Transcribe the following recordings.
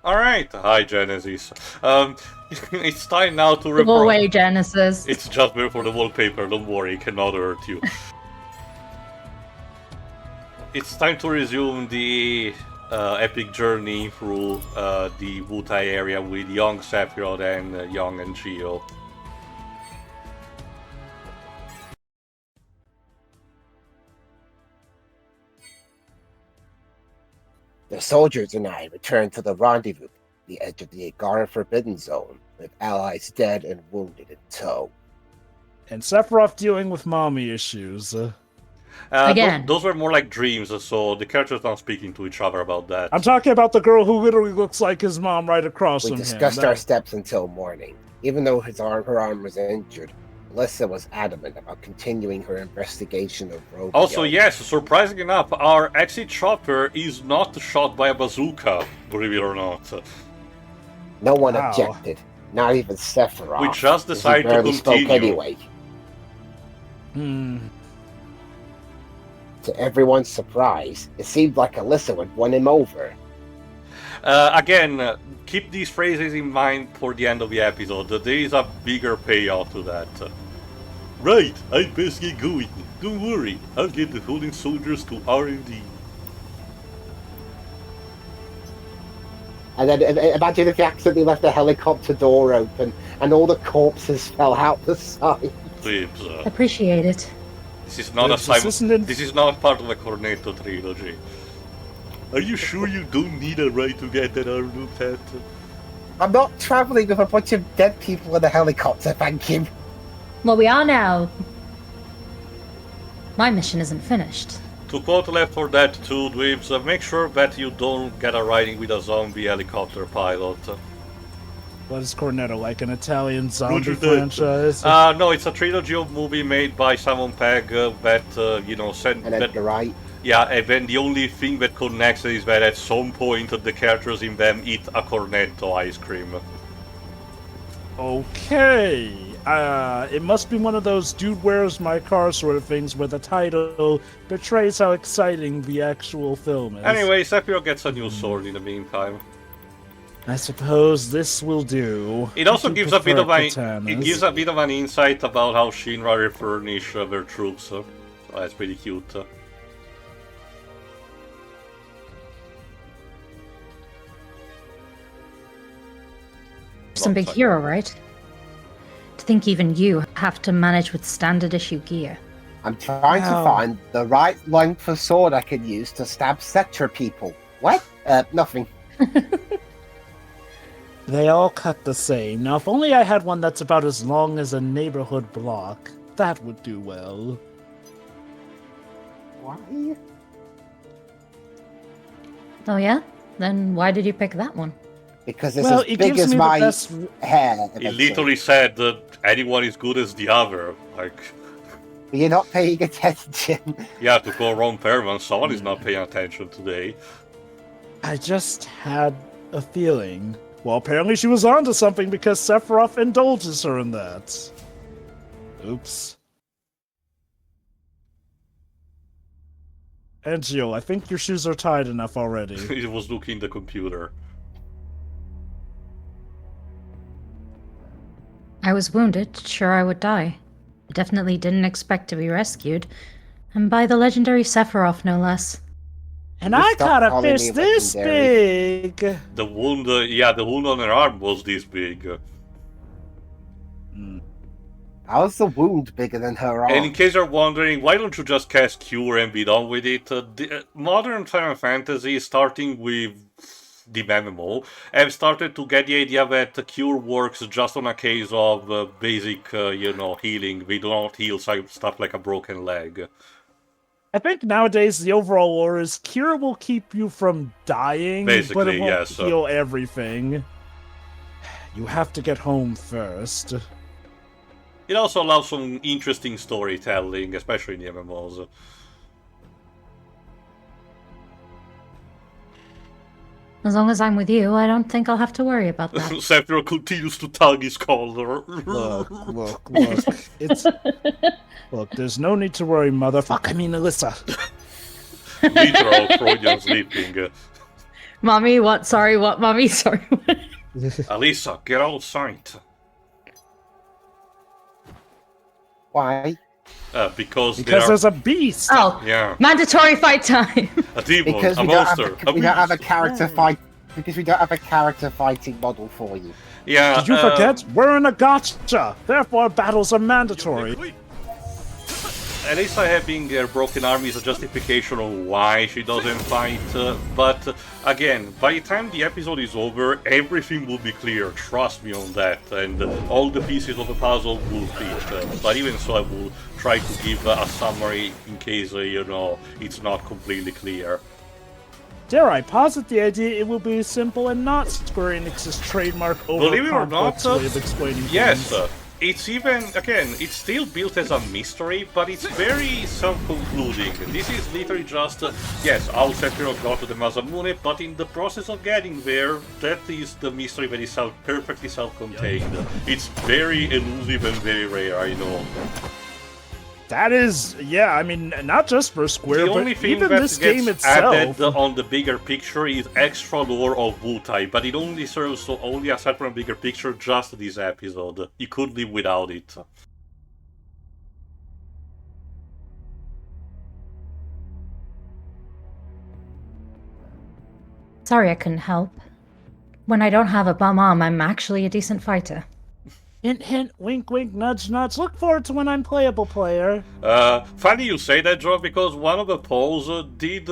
Alright, hi Genesis. It's time now to Go report. away, Genesis. It's just before the wallpaper, don't worry, it cannot hurt you. It's time to resume the epic journey through the Wutai area with young Sephiroth and young Angeal. The soldiers and I returned to the rendezvous, the edge of the Igara Forbidden Zone, with allies dead and wounded in tow. And Sephiroth dealing with mommy issues. Again. Those were more like dreams, so the characters not speaking to each other about that. I'm talking about the girl who literally looks like his mom right across We from him. discussed our steps until morning. Even though her arm was injured, Alissa was adamant about continuing her investigation of Robio. Also, yes, surprising enough, our exit chopper is not shot by a bazooka, believe it or not. No one Wow. objected, not even Sephiroth. We just as he decided to barely spoke continue. anyway. Hmm. To everyone's surprise, it seemed like Alissa would won him over. Again, keep these phrases in mind for the end of the episode. There is a bigger payoff to that. Right, I best get going. Don't worry, I'll get the holding soldiers to R&D. And then imagine if he accidentally left the helicopter door open and all the corpses fell out the side. Please, Appreciate it. this is not This is not part of the Cornetto trilogy. Are you sure you don't need a ride to get that arm looked at? I'm not traveling with a bunch of dead people in a helicopter, thank you. Well, we are now. My mission isn't finished. To quote Left 4 Dead 2, Dweebs, make sure that you don't get a riding with a zombie helicopter pilot. What is Cornetto, like an Italian zombie Roger that. franchise? No, it's a trilogy of movie made by Simon Pegg that, sent... And Edgar Wright. Yeah, and then the only thing that connects is that at some point the characters in them eat a Cornetto ice cream. Okay. It must be one of those dude where's my car sort of things where the title betrays how exciting the actual film is. Anyway, Sephiroth gets a new sword in the meantime. I suppose this will do. It also I do gives a bit prefer of katanas. it gives a bit of an insight about how Shinra refurnish their troops. So that's pretty cute. Some big hero, right? To think even you have to manage with standard issue gear. I'm trying to Wow. find the right length of sword I can use to stab Sector people. What? Nothing. They all cut the same. Now, if only I had one that's about as long as a neighborhood block, that would do well. Why? Oh yeah? Then why did you pick that one? Because it's Well, as it big gives as me my the best... hair. He eventually. literally said that anyone is good as the other. Like, You're not paying attention. yeah, to go wrong Perman, someone is not paying attention today. I just had a feeling. Well, apparently she was onto something because Sephiroth indulges her in that. Oops. Angeal, I think your shoes are tied enough already. He was looking at the computer. I was wounded, sure I would die. I definitely didn't expect to be rescued. And by the legendary Sephiroth, no less. And You I stop caught a calling fish me this legendary. big! The wound, the wound on her arm was this big. How's the wound bigger than her arm? And in case you're wondering, why don't you just cast Cure and be done with it? Modern Final Fantasy, starting with the MMO, have started to get the idea that Cure works just on a case of basic, healing. We do not heal stuff like a broken leg. I think nowadays the overall lore is Cure will keep you from dying, but Basically, it won't yes. heal everything. You have to get home first. It also allows some interesting storytelling, especially in the MMOs. As long as I'm with you, I don't think I'll have to worry about that. Sephiroth continues to tug his collar. Look. It's... Look, there's no need to worry, motherfucker. I mean, Alissa. Literal Freudian sleeping. Mommy, what? Sorry, what? Mommy, sorry. What? Alissa, get out of sight. Why? Because there's a beast. Oh, yeah, mandatory fight time. a demon, Because a we don't monster, have we don't have a beast. character fight. Because we don't have a character fighting model for you. Yeah. Did you forget? We're in a gotcha. Therefore, battles are mandatory. Alissa having her broken arm is a justification of why she doesn't fight, but again, by the time the episode is over, everything will be clear, trust me on that, and all the pieces of the puzzle will fit. But even so, I will try to give a summary in case, it's not completely clear. Dare I posit the idea it will be simple and not Square Enix's trademark Believe it or over-complex not, way of explaining yes, things? it's even, again, it's still built as a mystery, but it's very self-concluding. This is literally just, yes, how Sephiroth got to the Masamune, but in the process of getting there, that is the mystery that is perfectly self-contained. It's very elusive and very rare, I know. That is, yeah, I mean, not just for Square, The only but thing even that this gets game itself. added on the bigger picture is extra lore of Wutai, but it only serves only aside from a bigger picture just this episode. You could live without it. Sorry, I couldn't help. When I don't have a bum arm, I'm actually a decent fighter. Hint, hint, wink, wink, nudge, nudge. Look forward to when I'm playable, player. Funny you say that, Joe, because one of the polls did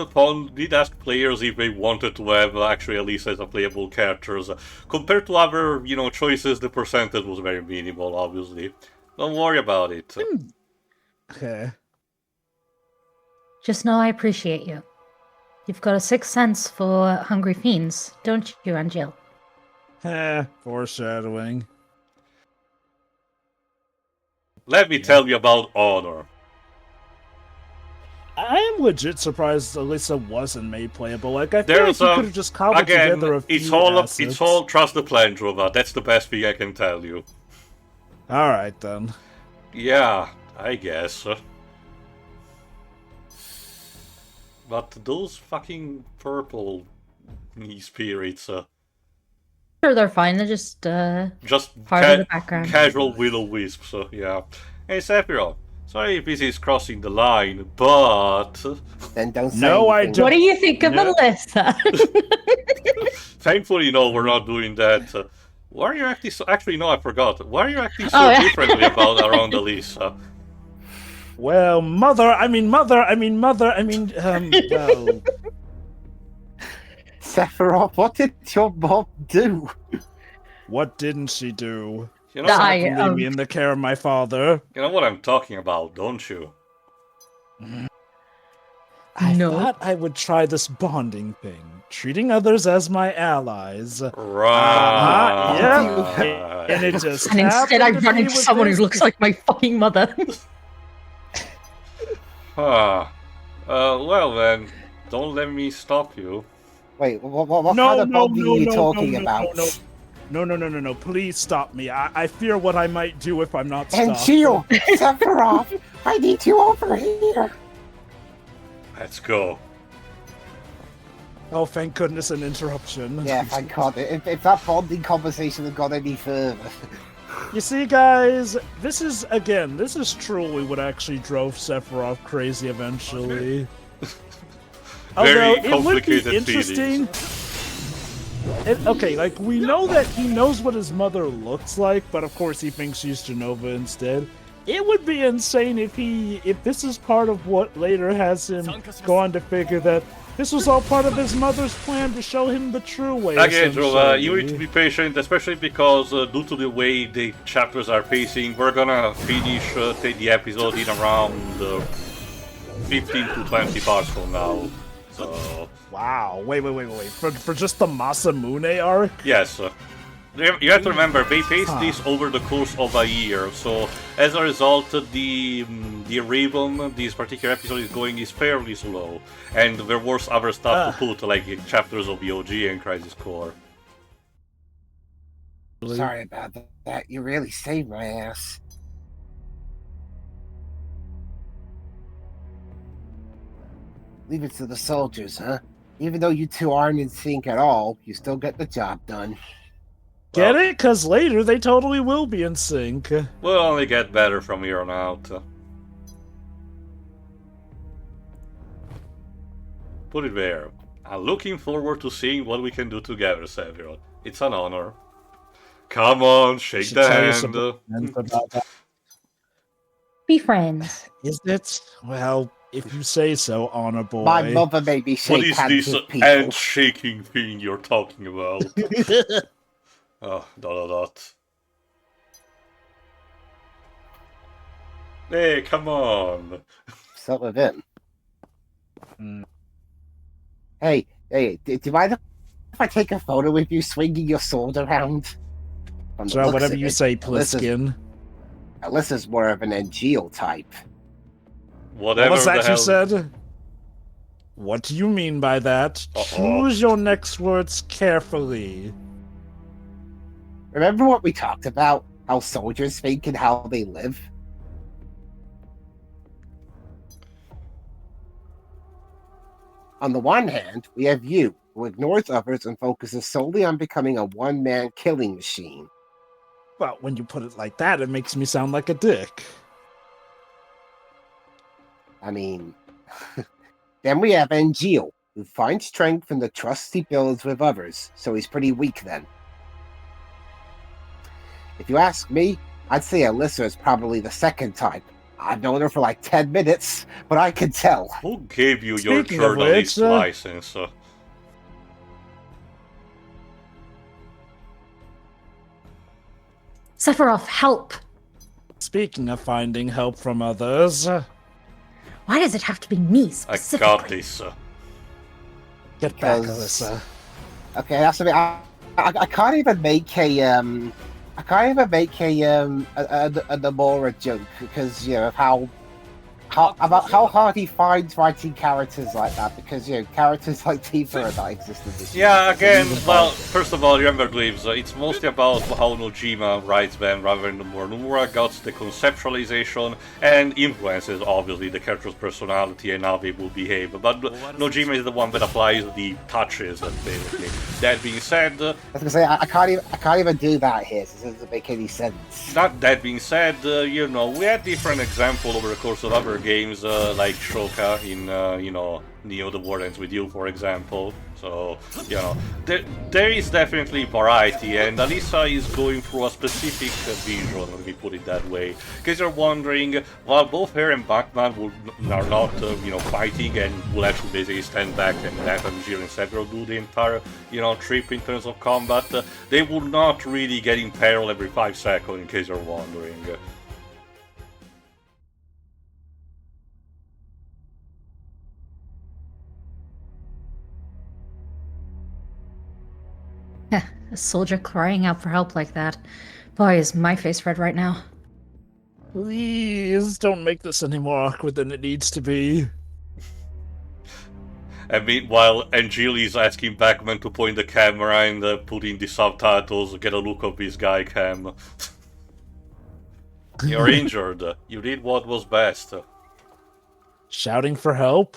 ask players if they wanted to have actually Alissa as a playable characters. Compared to other, choices, the percentage was very minimal, obviously. Don't worry about it. Okay. Just know I appreciate you. You've got a sixth sense for hungry fiends, don't you, Angeal? Foreshadowing. Let me tell you about honor. I am legit surprised Alissa wasn't made playable. Like, I feel There's like you could have just cobbled together a few it's assets. all trust the plan, Drova. That's the best thing I can tell you. Alright, then. Yeah, I guess. But those fucking purple spirits, Sure, they're fine. They're just part of the background. casual will-o-wisps, yeah. Hey, Sephiroth, sorry if this is crossing the line, but... Then don't say No, I anything. don't. What do you think of No. Alissa? Thankfully, no, we're not doing that. Why are you acting so... Actually, no, I forgot. Why are you acting so Oh, yeah. differently around Alissa? Well, well... Sephiroth, what did your mom do? What didn't she do? You know, Die. Leave me in the care of my father. you know what I'm talking about, don't you? I No. thought I would try this bonding thing, treating others as my allies. Right. Yeah. And it just And instead, I happened to run be into with someone who this- looks like my fucking mother. Well then, don't let me stop you. Wait, what kind of bonding are you talking about? No. Please stop me. I fear what I might do if I'm not stopped. Angeal! Sephiroth! I need you over here! Let's go. Oh, thank goodness, an interruption. Yeah, thank God. If that bonding conversation had gone any further. You see, guys, this is truly what actually drove Sephiroth crazy eventually. Although Very it would be complicated interesting. Okay, like we know that he knows what his mother looks like, but of course he thinks she's Genova instead. It would be insane if this is part of what later has him go on to figure that this was all part of his mother's plan to show him the true way. Again, Joe, you essentially. need to be patient, especially because due to the way the chapters are pacing, we're gonna finish the episode in around 15 to 20 parts from now. So, Wow, wait. For just the Masamune arc? yes. You have to remember, they paced this over the course of a year, so as a result, the rhythm this particular episode is fairly slow, and there was other stuff to put, like chapters of the OG and Crisis Core. Sorry about that. You really saved my ass. Leave it to the soldiers, huh? Even though you two aren't in sync at all, you still get the job done. Get it? Because later they totally will be in sync. We'll only get better from here on out. Put it there. I'm looking forward to seeing what we can do together, Sephiroth. It's an honor. Come on, shake the hand. About that. Be friends. Is it? Well, if you say so, Honor Boy. My mother made me What shake is hands this with people. handshaking thing you're talking about? Oh, ... Hey, come on. So with him. Hey, do you mind if I take a photo with you swinging your sword around? From the So looks whatever of you it, say, Pliskin. Alyssa's more of an Angeal type. Whatever What was the that hell. you said? What do you mean by that? Uh-oh. Choose your next words carefully. Remember what we talked about? How soldiers think and how they live? On the one hand, we have you, who ignores others and focuses solely on becoming a one-man killing machine. Well, when you put it like that, it makes me sound like a dick. I mean, then we have Angeal, who finds strength in the trust he builds with others, so he's pretty weak then. If you ask me, I'd say Alissa is probably the second type. I've known her for like 10 minutes, but I can tell. Who gave you your Speaking of journalist which, license? Sephiroth, help! Speaking of finding help from others, Why does it have to be me I specifically? got this. get back, Because- Alissa. Okay, that's something I can't even make a Nomura joke because of how hard he finds writing characters like that because characters like Tifa are not existent this year. Yeah, So again, even well, though- first of all, remember, Gleaves, it's mostly about how Nojima writes them rather than Nomura. Nomura got the conceptualization and influences, obviously, the character's personality and how they will behave. But Nojima is the one that applies the touches, basically. That being said, I was gonna say I can't even do that here. So it doesn't make any sense. that being said, we had different examples over the course of other games, like Shoka in, Neo the War Ends With You, for example. So, there is definitely variety, and Alissa is going through a specific vision, let me put it that way. Because you're wondering, while both her and Bachman are not, fighting and will actually basically stand back and let Angeal and Sephiroth do the entire, trip in terms of combat, they will not really get in peril every 5 seconds, in case you're wondering. A soldier crying out for help like that. Boy, is my face red right now. Please don't make this any more awkward than it needs to be. And meanwhile, Angeal is asking Bachman to point the camera and put in the subtitles, get a look of this guy, Cam. You're injured. You did what was best. Shouting for help?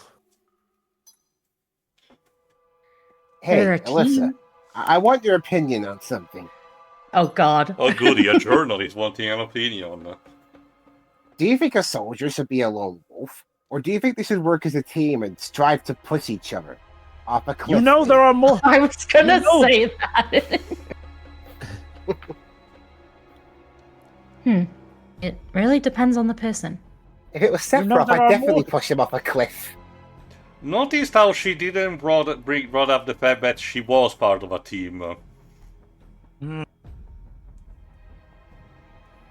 Hey, They're a Alissa, team. I want your opinion on something. Oh god. Oh goody, a journalist wanting an opinion. Do you think a soldier should be a lone wolf, or do you think they should work as a team and strive to push each other off a cliff? There are more. I was gonna No. say that. It really depends on the person. If it was You know, Sephiroth, there I'd are definitely more- push him off a cliff. Noticed how she didn't brought up the fact that she was part of a team.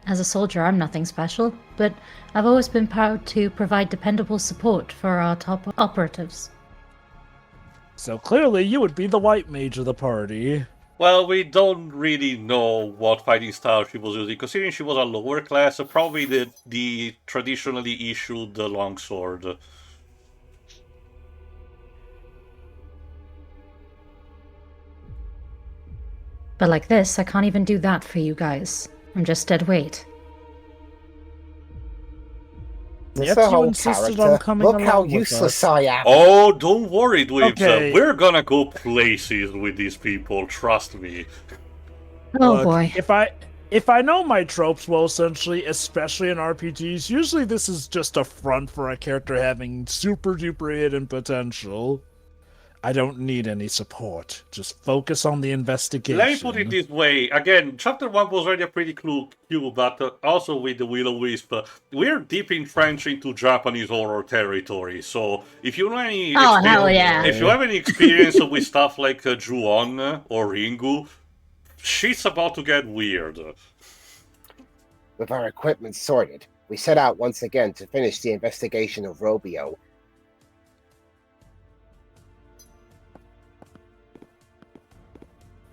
As a soldier, I'm nothing special, but I've always been proud to provide dependable support for our top operatives. So clearly you would be the white mage of the party. Well, we don't really know what fighting style she was using, considering she was a lower class, probably the traditionally issued longsword. But like this, I can't even do that for you guys. I'm just dead weight. This Yet a you whole insisted character. on coming Look how along with useless us. I am. Oh, don't worry, Dweebs. Okay. We're gonna go places with these people, trust me. Oh Look, boy. if I know my tropes well, essentially, especially in RPGs, usually this is just a front for a character having super duper hidden potential. I don't need any support. Just focus on the investigation. Let me put it this way. Again, Chapter 1 was already a pretty cool, but also with the Will-O-Wisp, we're deep entrenched into Japanese horror territory. So if you know any Oh, hell yeah. if you have any experience with stuff like Ju-On or Ringu, shit's about to get weird. With our equipment sorted, we set out once again to finish the investigation of Robio.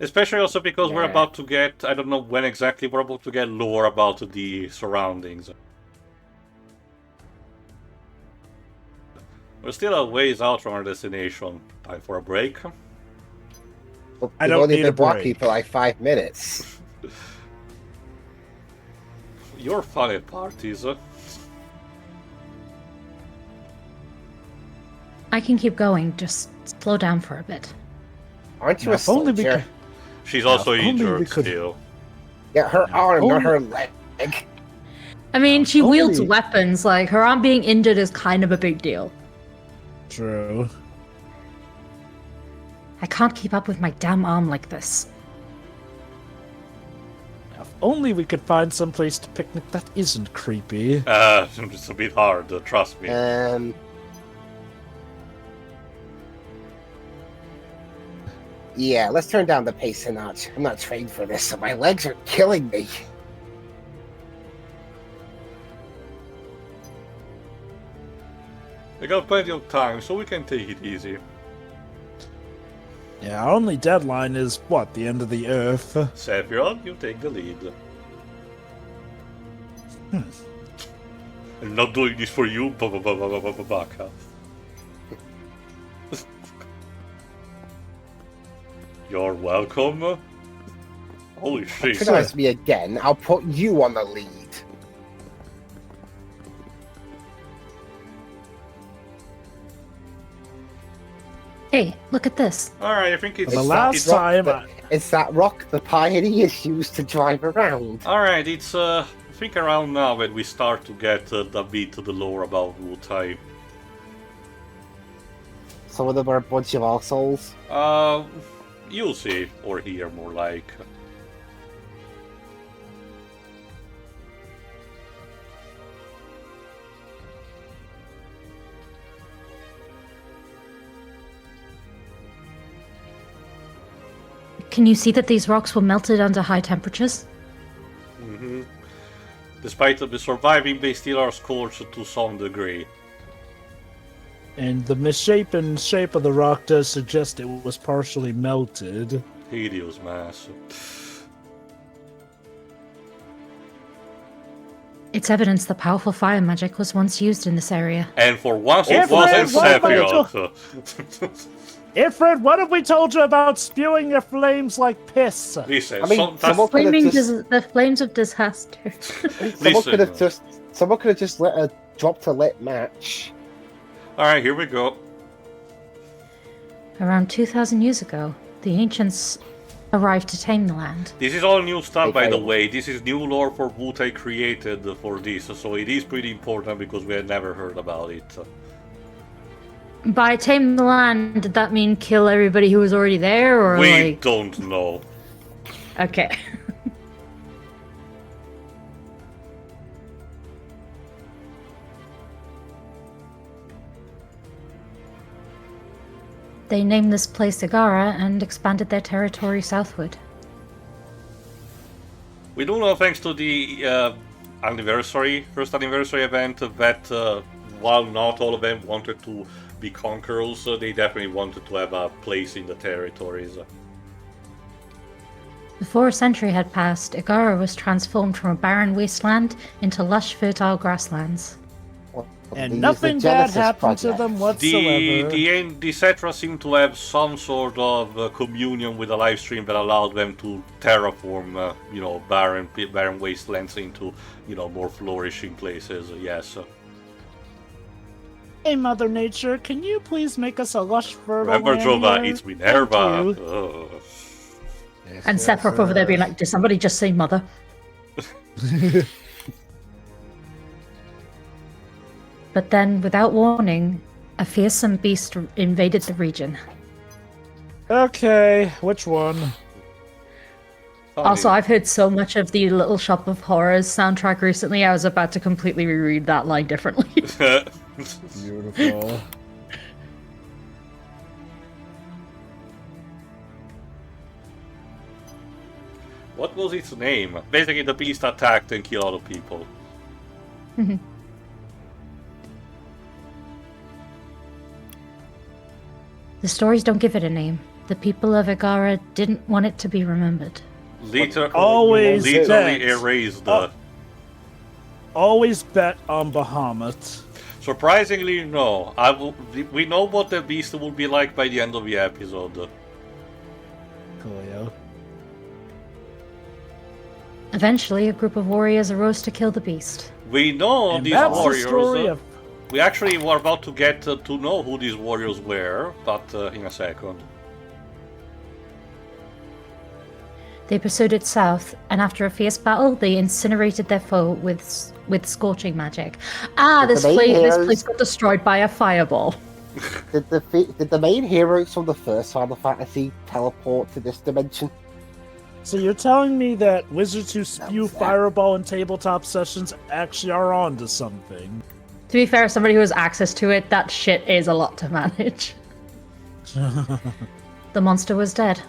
Especially also because we're Yeah. about to get, I don't know when exactly, we're about to get lore about the surroundings. We're still a ways out from our destination. Time for a break. But I we've don't only need a been walking break. for like 5 minutes. You're fun at parties. I can keep going, just slow down for a bit. Aren't you Now, a if only we soldier? could- She's Now, also if only we injured could- still. Yeah, her arm, not only- her leg. I mean, she wields only- weapons, like, her arm being injured is kind of a big deal. True. I can't keep up with my damn arm like this. If only we could find some place to picnic that isn't creepy. It's a bit hard, trust me. Yeah, let's turn down the pace a notch. I'm not trained for this, so my legs are killing me. We got plenty of time, so we can take it easy. Yeah, our only deadline is, what, the end of the Earth? Sephiroth, you take the lead. I'm not doing this for you, Baka. You're welcome. Holy shit. Patronize me again, I'll put you on the lead. Hey, look at this. Alright, I think it's... The last time... It's that rock the pioneers used to drive around. Alright, it's I think around now that we start to get a bit to the lore about Wutai. Some of them are a bunch of assholes. You'll see, or hear more like. Can you see that these rocks were melted under high temperatures? Mm-hmm. Despite the surviving, they still are scorched to some degree. And the misshapen shape of the rock does suggest it was partially melted. Hideous mass. It's evidence that powerful fire magic was once used in this area. And for once Yeah, it wasn't Fred, what about Sephiroth. Ifrit, what have we told you about spewing your flames like piss? Listen, I mean, someone could Flaming have just, the flames of disaster. someone could have just lit a dropped a lit match. Alright, here we go. Around 2,000 years ago, the ancients arrived to tame the land. This is all new stuff, by the Okay. way. This is new lore for Wutai created for this, so it is pretty important because we had never heard about it. By tame the land, did that mean kill everybody who was already there, or We like... don't know. Okay. They named this place Igara and expanded their territory southward. We do know, thanks to the first anniversary event, that while not all of them wanted to be conquerors, they definitely wanted to have a place in the territories. Before a century had passed, Igara was transformed from a barren wasteland into lush, fertile grasslands. And They used nothing the bad Genesis happened to project. them whatsoever. The Cetra seem to have some sort of communion with a live stream that allowed them to terraform, barren wastelands into, more flourishing places. Yes. Hey, Mother Nature, can you please make us a lush fertile Remember, land Jova, here? it's Minerva. Thank you. Ugh. Yes, And Sephiroth over there being like, did somebody just say mother? But then, without warning, a fearsome beast invaded the region. Okay, which one? Also, I've heard so much of the Little Shop of Horrors soundtrack recently, I was about to completely reread that line differently. Beautiful. What was its name? Basically, the beast attacked and killed other people. The stories don't give it a name. The people of Igara didn't want it to be remembered. Always literally bet. erased the... Always bet on Bahamut. Surprisingly, no. We know what the beast will be like by the end of the episode. Coolio. Eventually, a group of warriors arose to kill the beast. We know And these that's the warriors. story of... We actually were about to get to know who these warriors were, but in a second. They pursued it south, and after a fierce battle, they incinerated their foe with scorching magic. Ah, Did this the main place heroes- got destroyed by a fireball. Did the main heroes from the first Final Fantasy teleport to this dimension? So you're telling me that wizards who spew Sounds bad. fireball in tabletop sessions actually are on to something? To be fair, somebody who has access to it, that shit is a lot to manage. The monster was dead.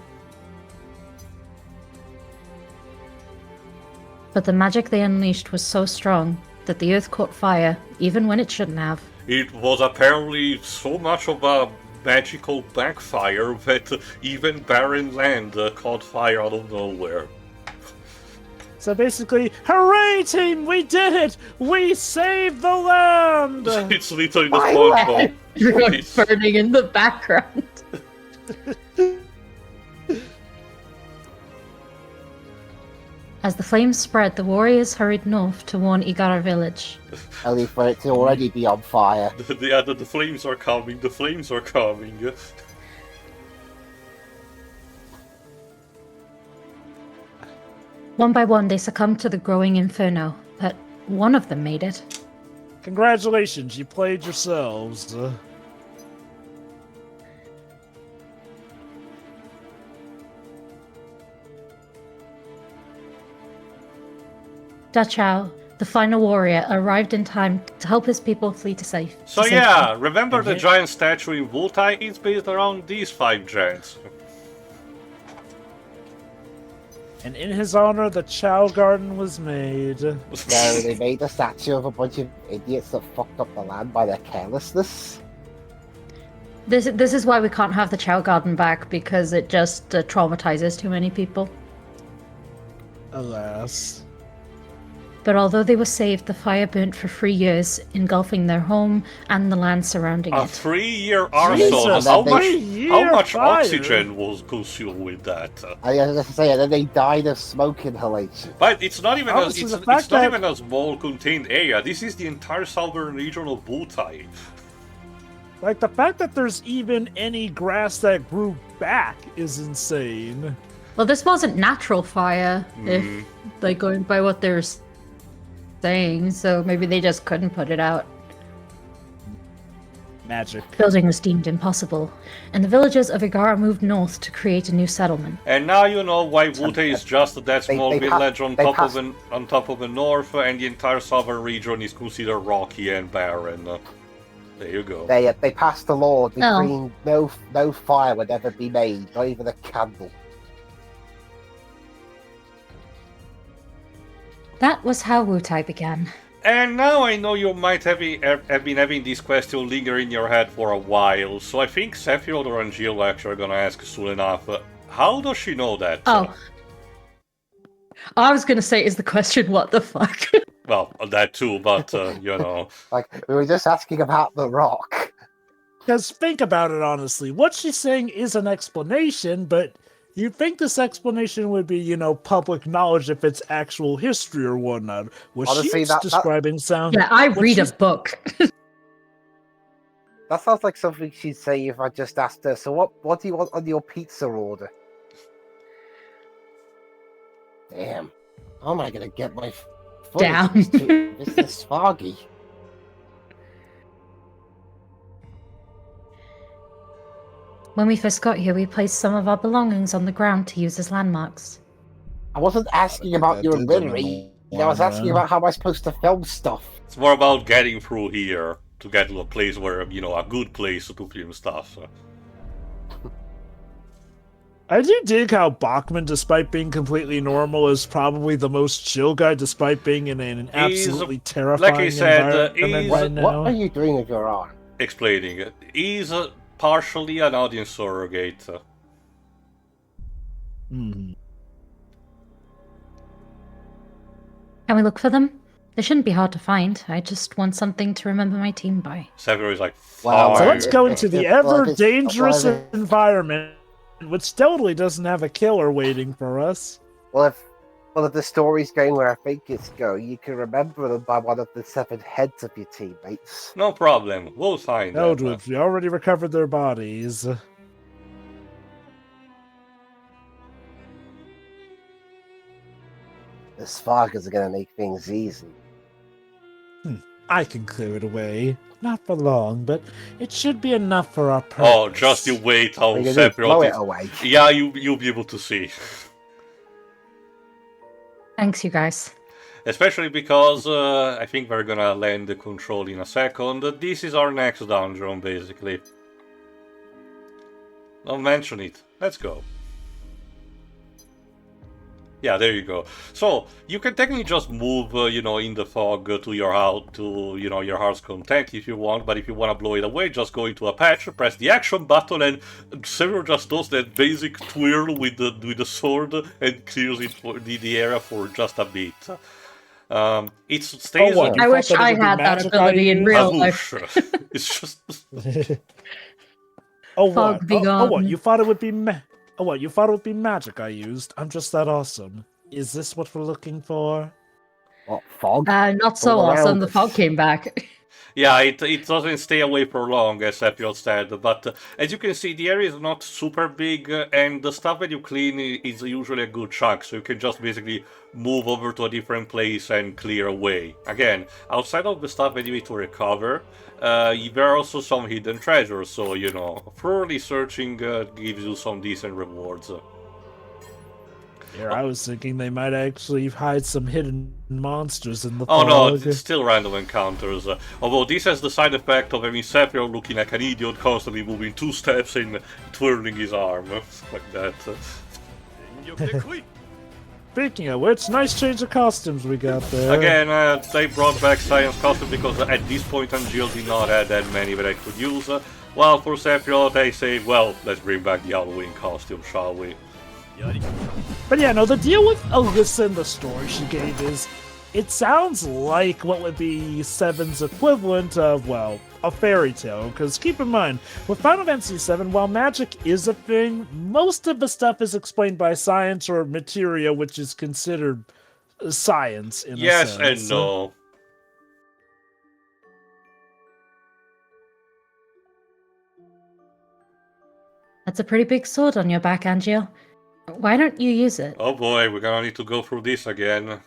But the magic they unleashed was so strong that the earth caught fire, even when it shouldn't have. It was apparently so much of a magical backfire that even barren land caught fire out of nowhere. So basically, hooray team, we did it! We saved the land! It's literally the My SpongeBob. Everyone It's- burning in the background. As the flames spread, the warriors hurried north to warn Igara village. Only for it to already be on fire. The flames are coming, the flames are coming. One by one, they succumbed to the growing inferno, but one of them made it. Congratulations, you played yourselves. Dachau, the final warrior, arrived in time to help his people flee to safety. So yeah, remember the giant statue in Wutai? It's based around these 5 giants. And in his honor, the Chow Garden was made. No, they made a statue of a bunch of idiots that fucked up the land by their carelessness. This is why we can't have the Chow Garden back, because it just traumatizes too many people. Alas. But although they were saved, the fire burnt for 3 years, engulfing their home and the land surrounding A it. 3-year Jesus, arsone. that How much fire. oxygen was consumed with that? I was going to say, and then they died of smoke inhalation. But it's not even Honestly, it's the fact not that- even a small contained area. This is the entire southern region of Wutai. Like, the fact that there's even any grass that grew back is insane. Well, this wasn't natural fire, if like going by what they're saying, so maybe they just couldn't put it out. Magic. Building was deemed impossible, and the villagers of Igara moved north to create a new settlement. And now you know why Wutai is just that They- small they village pa- on they top passed- of the north, and the entire southern region is considered rocky and barren. There you go. They passed a law Oh. decreeing no fire would ever be made, not even a candle. That was how Wutai began. And now I know you might have been having this question linger in your head for a while, so I think Sephiroth or Angeal actually are gonna ask soon enough. How does she know that? Oh. I was gonna say, is the question what the fuck? Well, that too, but, you know. Like, we were just asking about the rock. Because think about it honestly. What she's saying is an explanation, but you'd think this explanation would be, you know, public knowledge if it's actual history or whatnot. What Honestly, she's that- describing sounds... Yeah, I what read a she's- book. That sounds like something she'd say if I just asked her, so what do you want on your pizza order? Damn. How am I going to get my Down. This is foggy. When we first got here, we placed some of our belongings on the ground to use as landmarks. I wasn't asking about your ability. I was asking about how am I supposed to film stuff. It's more about getting through here to get to a place where, you know, a good place to film stuff. I do dig how Bachman, despite being completely normal, is probably the most chill guy, despite being in an absolutely terrifying like I said, environment right now. What are you doing with your arm? Explaining it. He's partially an audience surrogate. Hmm. Can we look for them? They shouldn't be hard to find. I just want something to remember my team by. Sephiroth is like, Wow. So fine. let's go into the ever-dangerous well, environment, which totally doesn't have a killer waiting for us. Well, if the story's going where I think it's going, you can remember them by one of the 7 heads of your teammates. No problem. We'll find No, them. dude, we already recovered their bodies. The Sparkers are going to make things easy. I can clear it away. Not for long, but it should be enough for our purpose. Oh, just you wait how What are you gonna do, blow Sephiroth it is... away. Yeah, you'll be able to see. Thanks, you guys. Especially because I think we're gonna land the control in a second. This is our next dungeon, basically. Don't mention it. Let's go. Yeah, there you go. So you can technically just move, you know, in the fog to your house, to your heart's content if you want. But if you want to blow it away, just go into a patch, press the action button, and Sephiroth just does that basic twirl with the sword and clears it for the area for just a bit. It stays. what, you I thought wish that it I would be had that magic ability I in used? real a life. whoosh. It's just. Oh Fog what? be Oh, what? gone. You thought it would be Oh what? You thought it would be magic I used? I'm just that awesome. Is this what we're looking for? What, fog? Not so All awesome. around The us. fog came back. Yeah, it doesn't stay away for long, as Sephiroth said, but as you can see, the area is not super big, and the stuff that you clean is usually a good chunk, so you can just basically move over to a different place and clear away. Again, outside of the stuff that you need to recover, there are also some hidden treasures, so, you know, thoroughly searching gives you some decent rewards. Here, I was thinking they might actually hide some hidden monsters in the Oh no, fog. it's still random encounters. Although this has the side effect of having Sephiroth looking like an idiot, constantly moving 2 steps and twirling his arm. Like that. Speaking of which, nice change of costumes we got there. Again, they brought back science costume because at this point Angeal did not have that many that I could use. While for Sephiroth, they say, well, let's bring back the Halloween costume, shall we? But yeah, no, the deal with Alissa and the story she gave is, it sounds like what would be Seven's equivalent of, well, a fairy tale. Because keep in mind, with Final Fantasy VII, while magic is a thing, most of the stuff is explained by science or materia, which is considered science in a Yes sense. and no. That's a pretty big sword on your back, Angeal. Why don't you use it? Oh boy, we're gonna need to go through this again.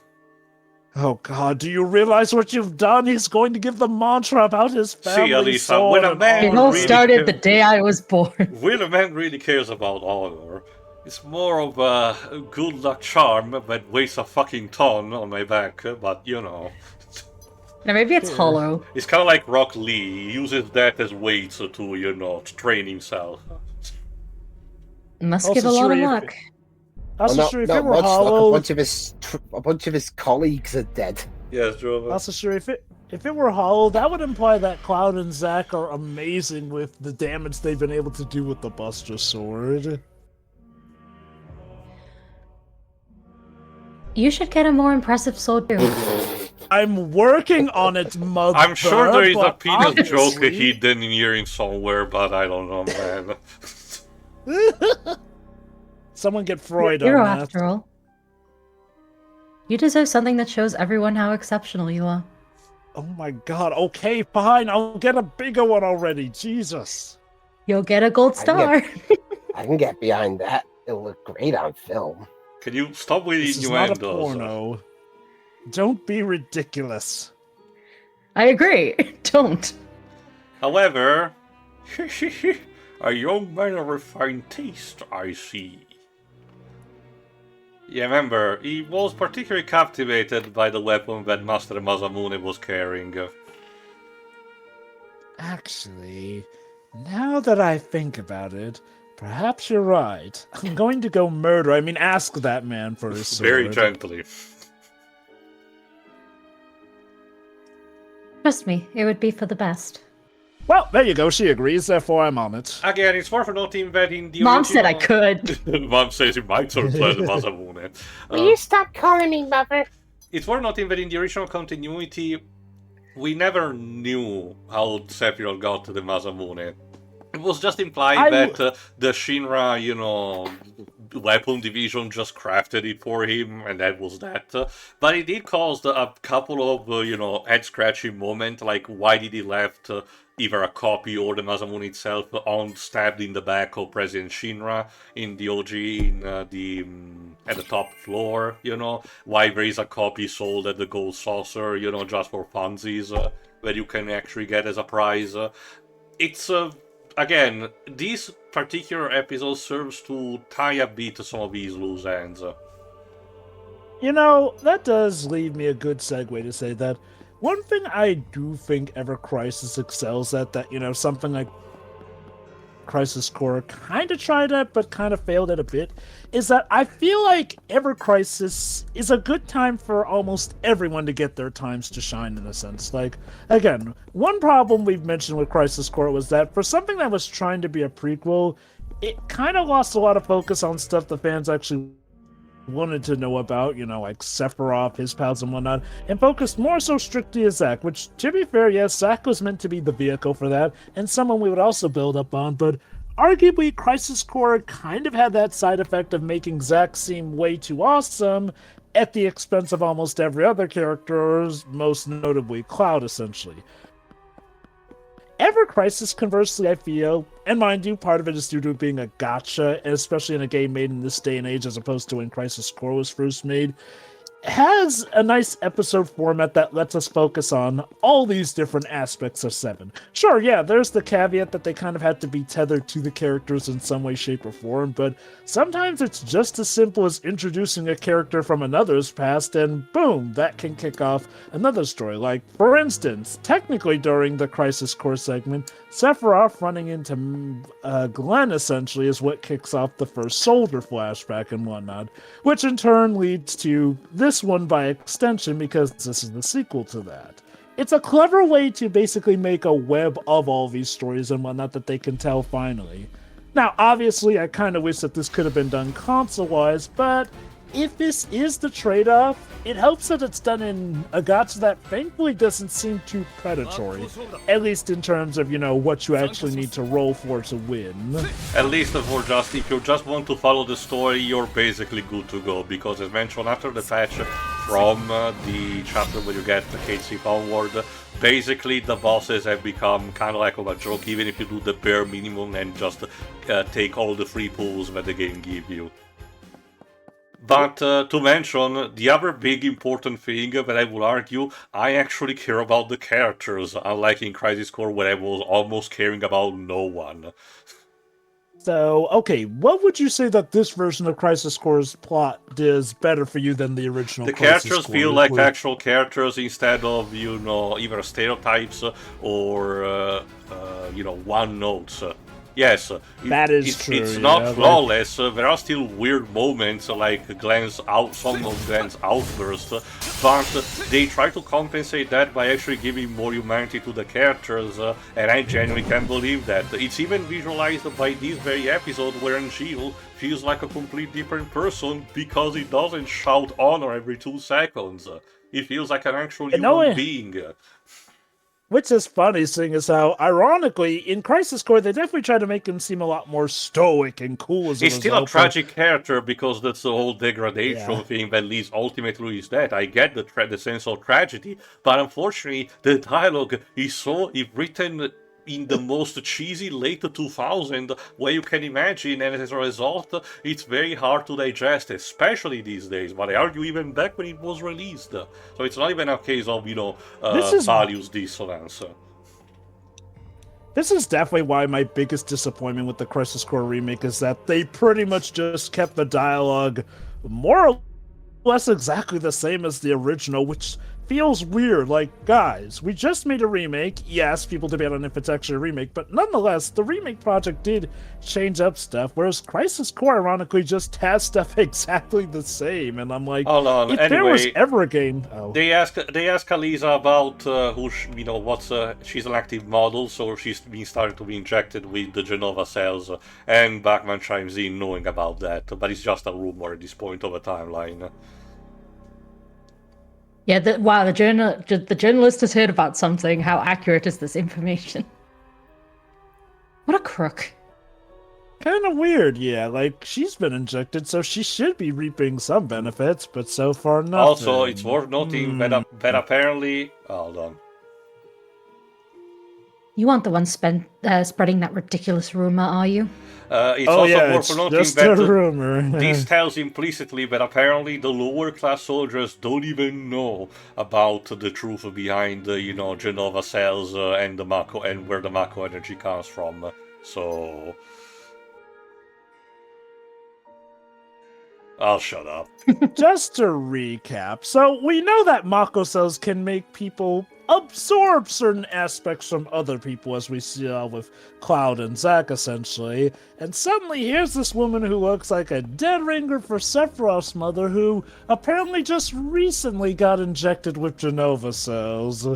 Oh god, do you realize what you've done? He's going to give the mantra about his family Alissa, sword when a and man It all all really started the day I was born. When a man really cares about honor, it's more of a good luck charm that weighs a fucking ton on my back, but you know. Now maybe it's hollow. It's kind of like Rock Lee, he uses that as weights to, you know, to train himself. It must Also, give a lot of Sharif, luck. Also, sure, if it were much, like hollow, a bunch of his colleagues are dead. Yes, Drova. also sure if it were hollow, that would imply that Cloud and Zack are amazing with the damage they've been able to do with the Buster Sword. You should get a more impressive sword too. I'm working on it, mother. I'm sure there is a but penis joke obviously- hidden in here somewhere, but I don't know, man. Someone get Freud You're a hero on that. after all. You deserve something that shows everyone how exceptional you are. Oh my god, okay, fine, I'll get a bigger one already, Jesus. You'll get a gold star. I can get behind that. It'll look great on film. Can you stop with This is not a innuendos? porno. Don't be ridiculous. I agree. Don't. However, a young man of refined taste, I see. Yeah, remember, he was particularly captivated by the weapon that Master Masamune was carrying. Actually, now that I think about it, perhaps you're right. I'm going to go ask that man for his sword. Very gently. Trust me, it would be for the best. Well, there you go, she agrees, therefore I'm on it. Again, it's worth noting that in the Mom original... said I could. Mom says it might surprise Masamune. Will you stop calling me mother? It's worth noting that in the original continuity, we never knew how Sephiroth got to the Masamune. It was just implied that the Shinra, weapon division just crafted it for him, and that was that. But it did cause a couple of, head-scratching moments, like why did he left either a copy or the Masamune itself stabbed in the back of President Shinra in the OG at the top floor, why there is a copy sold at the Gold Saucer, just for funsies that you can actually get as a prize. It's again, this particular episode serves to tie a bit some of these loose ends. That does leave me a good segue to say that one thing I do think Ever Crisis excels at that, something like Crisis Core kind of tried at, but kind of failed at a bit, is that I feel like Ever Crisis is a good time for almost everyone to get their times to shine, in a sense. Like, again, one problem we've mentioned with Crisis Core was that for something that was trying to be a prequel, it kind of lost a lot of focus on stuff the fans actually wanted to know about, like Sephiroth, his pals and whatnot, and focused more so strictly as Zack, which, to be fair, yes, Zack was meant to be the vehicle for that, and someone we would also build up on, but arguably Crisis Core kind of had that side effect of making Zack seem way too awesome at the expense of almost every other character, most notably Cloud, essentially. Ever Crisis, conversely, I feel, and mind you, part of it is due to it being a gacha, especially in a game made in this day and age as opposed to when Crisis Core was first made, has a nice episode format that lets us focus on all these different aspects of 7. Sure, yeah, there's the caveat that they kind of had to be tethered to the characters in some way, shape, or form, but sometimes it's just as simple as introducing a character from another's past, and boom, that can kick off another story. Like, for instance, technically during the Crisis Core segment, Sephiroth running into Glenn, essentially, is what kicks off the first soldier flashback and whatnot, which in turn leads to this one by extension, because this is the sequel to that. It's a clever way to basically make a web of all these stories and whatnot that they can tell finally. Now, obviously, I kind of wish that this could have been done console-wise, but if this is the trade-off, it helps that it's done in a gacha that thankfully doesn't seem too predatory, at least in terms of, what you actually need to roll for to win. At least if you just want to follow the story, you're basically good to go, because as mentioned, after the patch from the chapter where you get the K-Sip onward, basically the bosses have become kind of like of a joke, even if you do the bare minimum and just take all the free pulls that the game gives you. But to mention, the other big important thing that I would argue, I actually care about the characters, unlike in Crisis Core where I was almost caring about no one. So, okay, what would you say that this version of Crisis Core's plot does better for you than the original Crisis characters Core? feel like actual characters instead of, either stereotypes or, one notes. Yes, that is true. It's not flawless. There are still weird moments like some of Glenn's outbursts, but they try to compensate that by actually giving more humanity to the characters, and I genuinely can't believe that. It's even visualized by this very episode where Angeal feels like a completely different person because he doesn't shout honor every 2 seconds. He feels like an actual human being. Which is funny, seeing as how, ironically, in Crisis Core, they definitely try to make him seem a lot more stoic and cool as a He's result. still a tragic character because that's the whole degradation Yeah. thing that leads ultimately to his death. I get the sense of tragedy, but unfortunately, the dialogue is so written in the most cheesy late 2000 way you can imagine, and as a result, it's very hard to digest, especially these days. But I argue even back when it was released. So it's not even a case of, values dissonance. This is definitely why my biggest disappointment with the Crisis Core remake is that they pretty much just kept the dialogue more or less exactly the same as the original, which feels weird. Like, guys, we just made a remake. Yes, people debate on if it's actually a remake, but nonetheless, the remake project did change up stuff, whereas Crisis Core, ironically, just has stuff exactly the same. And I'm like, hold on. if Anyway, there was ever a game... Oh. They ask Alissa about she's an active model, so she's been started to be injected with the Genova cells, and Bachman chimes in knowing about that, but it's just a rumor at this point of the timeline. Yeah, the journalist has heard about something. How accurate is this information? What a crook. Kind of weird, yeah. Like, she's been injected, so she should be reaping some benefits, but so far nothing. Also, it's worth noting that apparently... Hold on. You aren't the one spreading that ridiculous rumor, are you? It's also worth it's noting just that a rumor. this tells implicitly that apparently the lower class soldiers don't even know about the truth behind the Genova cells and the Mako and where the Mako energy comes from. So I'll shut up. Just to recap, so we know that Mako cells can make people absorb certain aspects from other people, as we see with Cloud and Zack, essentially. And suddenly, here's this woman who looks like a dead ringer for Sephiroth's mother, who apparently just recently got injected with Genova cells.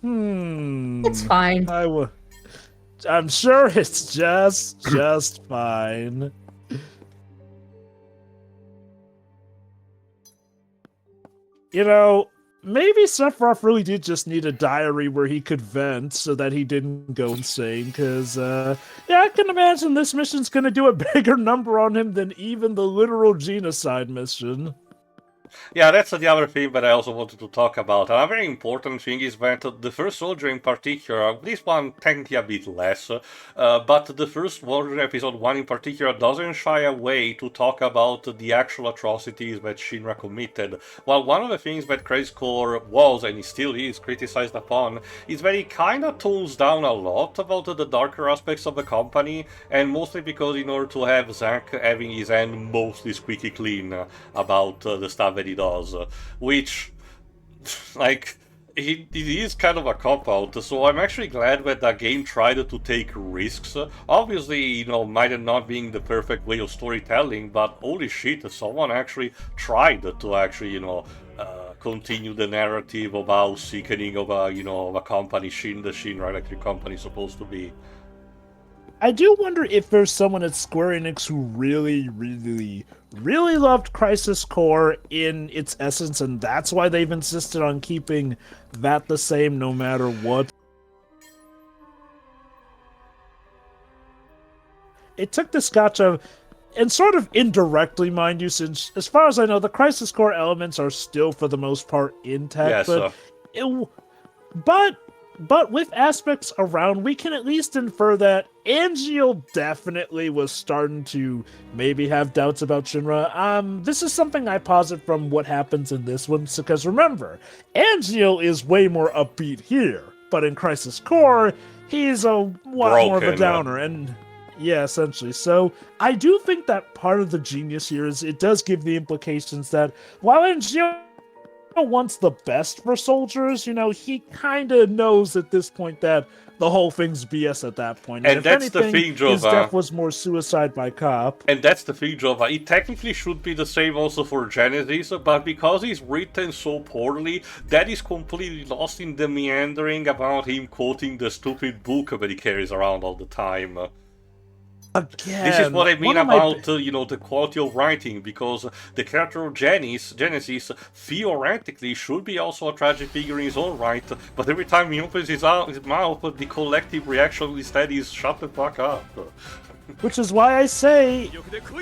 It's fine. I'm sure it's just fine. Maybe Sephiroth really did just need a diary where he could vent so that he didn't go insane, because, I can imagine this mission's gonna do a bigger number on him than even the literal genocide mission. Yeah, that's the other thing that I also wanted to talk about. A very important thing is that the first soldier in particular, this one technically a bit less, but the first soldier, episode 1 in particular, doesn't shy away to talk about the actual atrocities that Shinra committed. While one of the things that Crisis Core was, and it still is, criticized upon, is that it kinda tones down a lot about the darker aspects of the company, and mostly because in order to have Zack having his hand mostly squeaky clean about the stuff that he does, which, like, it is kind of a cop-out, so I'm actually glad that the game tried to take risks. Obviously, might not being the perfect way of storytelling, but holy shit, someone actually tried to actually, continue the narrative of how sickening of a company, the Shinra Electric Company is supposed to be. I do wonder if there's someone at Square Enix who really, really, really loved Crisis Core in its essence, and that's why they've insisted on keeping that the same no matter what. It took this gotcha, and sort of indirectly, mind you, since, as far as I know, the Crisis Core elements are still, for the most part, intact, but with aspects around, we can at least infer that Angeal definitely was starting to maybe have doubts about Shinra. This is something I posit from what happens in this one, because remember, Angeal is way more upbeat here, but in Crisis Core, he's a lot more of a downer, and yeah, essentially. So I do think that part of the genius here is it does give the implications that while Angeal wants the best for soldiers, he kind of knows at this point that the whole thing's BS at that point. And if that's anything, the thing, Jova. His death was more suicide by cop. And that's the thing, Jova. It technically should be the same also for Genesis, but because he's written so poorly, that is completely lost in the meandering about him quoting the stupid book that he carries around all the time. Again, This is what I mean one of my about, the quality of writing, because the character of Genesis theoretically should be also a tragic figure in his own right, but every time he opens his mouth, the collective reaction instead is shut the fuck up. Which is why I say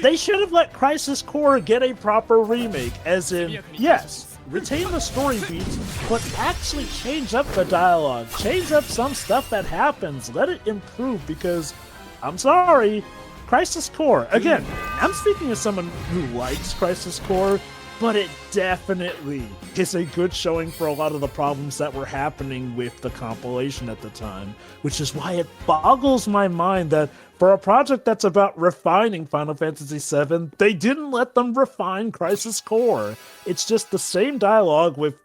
they should have let Crisis Core get a proper remake, as in, yes, retain the story beats, but actually change up the dialogue, change up some stuff that happens, let it improve, because, I'm sorry, Crisis Core, again, I'm speaking as someone who likes Crisis Core, but it definitely is a good showing for a lot of the problems that were happening with the compilation at the time, which is why it boggles my mind that for a project that's about refining Final Fantasy VII, they didn't let them refine Crisis Core. It's just the same dialogue with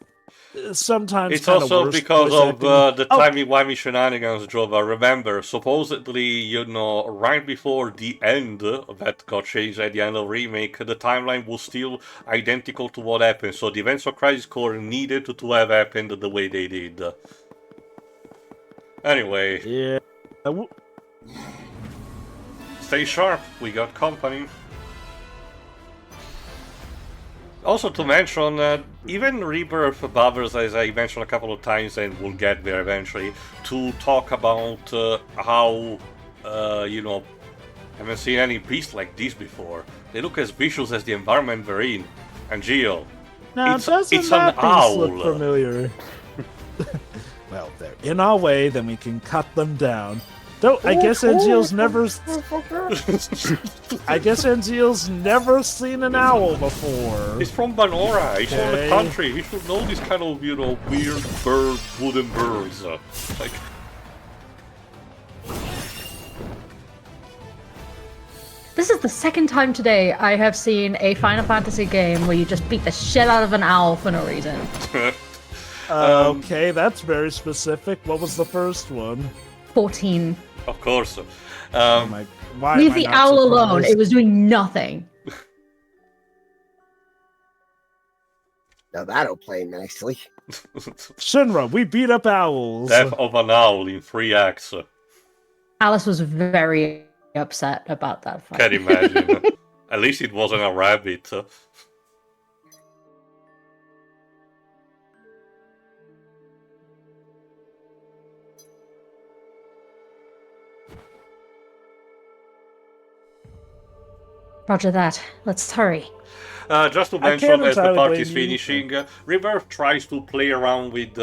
sometimes it's kind of also worse because voice of acting. the timey-wimey shenanigans, Jova. Remember, supposedly, right before the end that got changed at the end of Remake, the timeline was still identical to what happened, so the events of Crisis Core needed to have happened the way they did. Anyway. Yeah. Stay sharp, we got company. Also to mention, even Rebirth bothers, as I mentioned a couple of times, and we'll get there eventually, to talk about how, I haven't seen any beast like this before. They look as vicious as the environment they're in. Angeal. Now, doesn't it's that an beast look owl. familiar? Well, they're in our way, then we can cut them down. Though I guess Angeal's never. I guess Angeal's never seen an owl before. He's from Banora. He's from the country. He should know this kind of, weird bird, wooden birds. Like. This is the second time today I have seen a Final Fantasy game where you just beat the shit out of an owl for no reason. Okay, that's very specific. What was the first one? 14. Of course. Why Leave am I the not owl surprised? alone. It was doing nothing. Now that'll play nicely. Shinra, we beat up owls. Death of an owl in 3 acts. Alice was very upset about that fight. Can't imagine. At least it wasn't a rabbit. Roger that. Let's hurry. Just to mention, as the party is finishing, Rebirth tries to play around with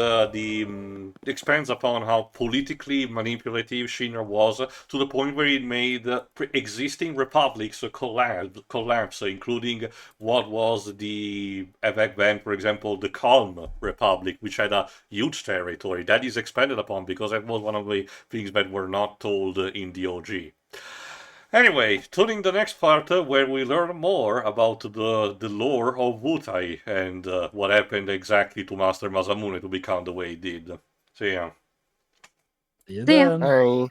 expands upon how politically manipulative Shinra was, to the point where it made existing republics collapse, including what was back then, for example, the Calm Republic, which had a huge territory. That is expanded upon, because that was one of the things that were not told in the OG. Anyway, tuning the next part where we learn more about the lore of Wutai and what happened exactly to Master Masamune to become the way he did. See ya. See you See ya. then. Bye.